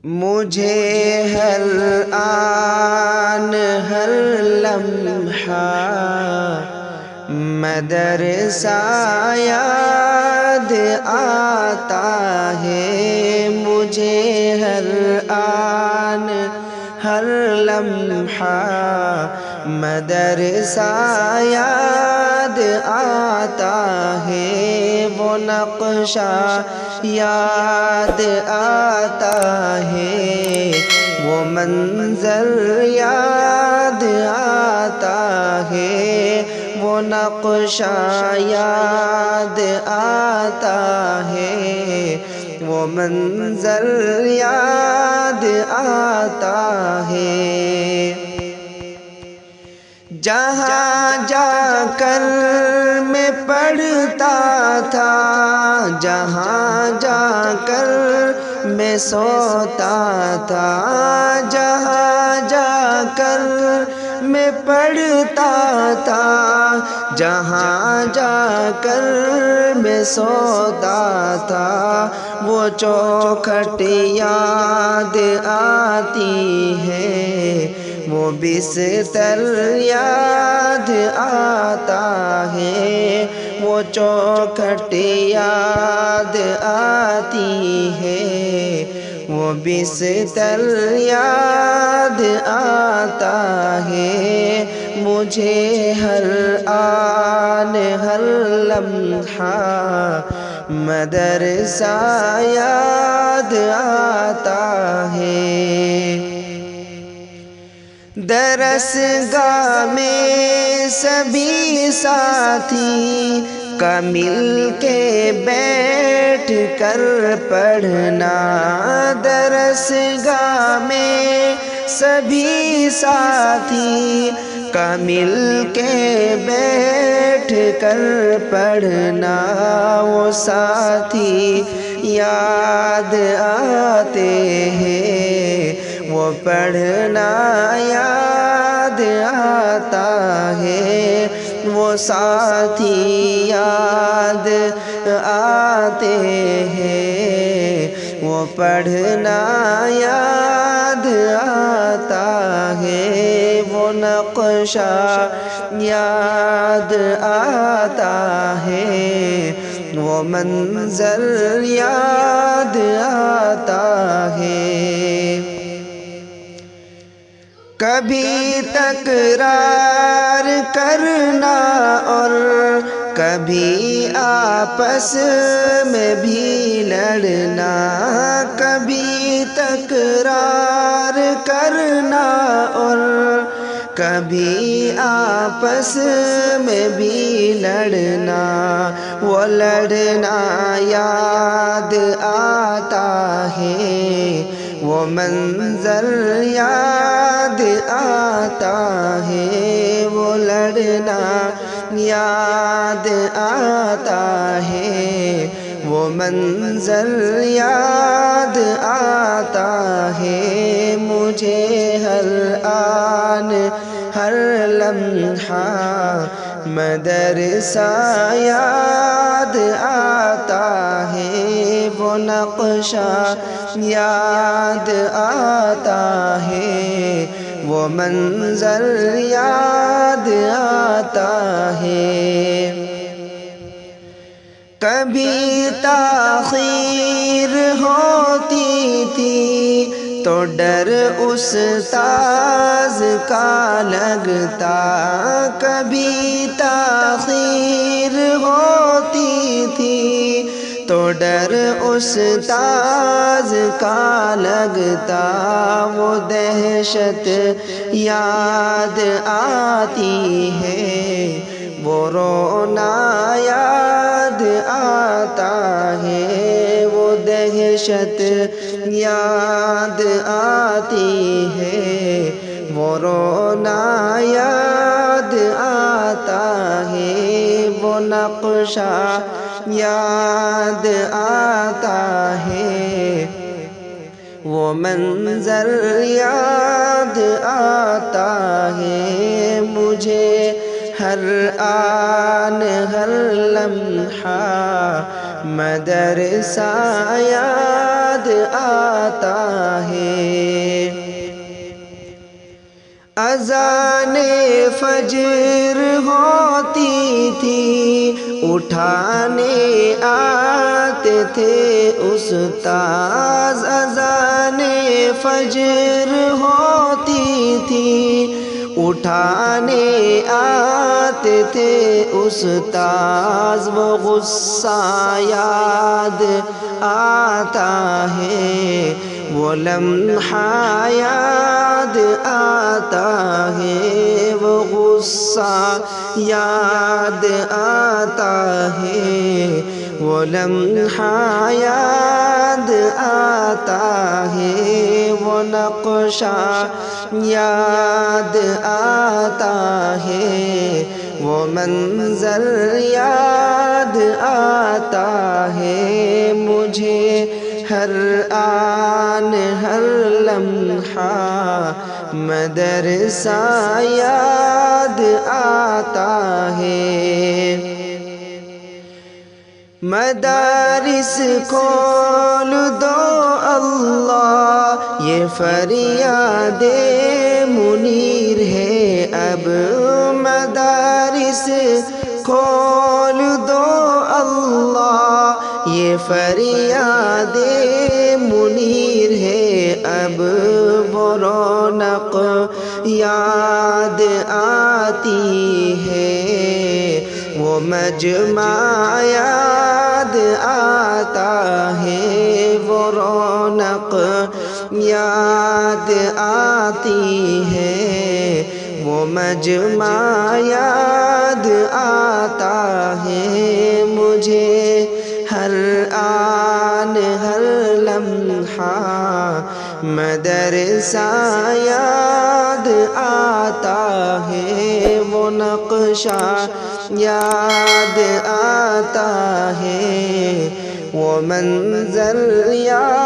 مجھے ہر آن ہر لمحہ مدرسہ یاد آتا ہے، مجھے ہر آن ہر لمحہ مدرسہ یاد آتا ہے، وہ نقشہ یاد آتا ہے، وہ منظر یاد آتا ہے، وہ نقشہ یاد آتا ہے، وہ منظر یاد آتا ہے۔ جہاں جا کر میں پڑھتا تھا، جہاں جا کر میں سوتا تھا، جہاں جا کر میں پڑھتا تھا، جہاں جا کر میں سوتا تھا، وہ چوکھٹ یاد آتی ہے، وہ بستر یاد آتا ہے، وہ چوکھٹ یاد آتی ہے، وہ بستر یاد آتا ہے، مجھے ہر آن ہر لمحہ مدرسہ یاد آتا ہے۔ درسگاہ میں سبھی ساتھی کا مل کے بیٹھ کر پڑھنا، درسگاہ میں سبھی ساتھی کا مل کے بیٹھ کر پڑھنا، وہ ساتھی یاد آتے ہیں، وہ پڑھنا یاد آتا ہے، وہ ساتھی یاد آتے ہیں، وہ پڑھنا یاد آتا ہے، وہ نقشہ یاد آتا ہے، وہ منظر یاد آتا ہے۔ کبھی تکرار کرنا اور کبھی آپس میں بھی لڑنا، کبھی تکرار کرنا اور کبھی آپس میں بھی لڑنا، وہ لڑنا یاد آتا ہے، وہ منظر یاد آتا ہے، وہ لڑنا یاد آتا ہے، وہ منظر یاد آتا ہے، مجھے ہر آن ہر لمحہ مدرسہ یاد آتا ہے، وہ نقشہ یاد آتا ہے، وہ منظر یاد آتا ہے۔ کبھی تاخیر ہوتی تھی تو ڈر استاذ کا لگتا، کبھی تاخیر ہوتی تھی تو ڈر استاذ کا لگتا، وہ دہشت یاد آتی ہے، وہ رونا یاد آتا ہے، وہ دہشت یاد آتی ہے، وہ رونا یاد آتا ہے، وہ نقشہ یاد آتا ہے، وہ منظر یاد آتا ہے، مجھے ہر آن ہر لمحہ مدرسہ یاد آتا ہے۔ اذان فجر ہوتی تھی اٹھانے آتے تھے استاذ، اذان فجر ہوتی تھی اٹھانے آتے تھے استاذ، وہ غصہ یاد آتا ہے، وہ لمحہ یاد آتا ہے، وہ غصہ یاد آتا ہے، وہ لمحہ یاد آتا ہے، وہ نقشہ یاد آتا ہے، وہ منظر یاد آتا ہے، مجھے ہر آن ہر لمحہ مدرسہ یاد آتا ہے۔ مدارس کھول دو اللہ یہ فریاد منیر ہے اب، مدارس کھول دو اللہ یہ فریاد منیر ہے اب، وہ رونق یاد آتی ہے، وہ مجمع یاد آتا ہے، وہ رونق یاد آتی ہے، وہ مجمع یاد آتا ہے، مجھے ہر آن ہر لمحہ مدرسہ یاد آتا ہے، وہ نقشہ یاد آتا ہے، وہ منظر یاد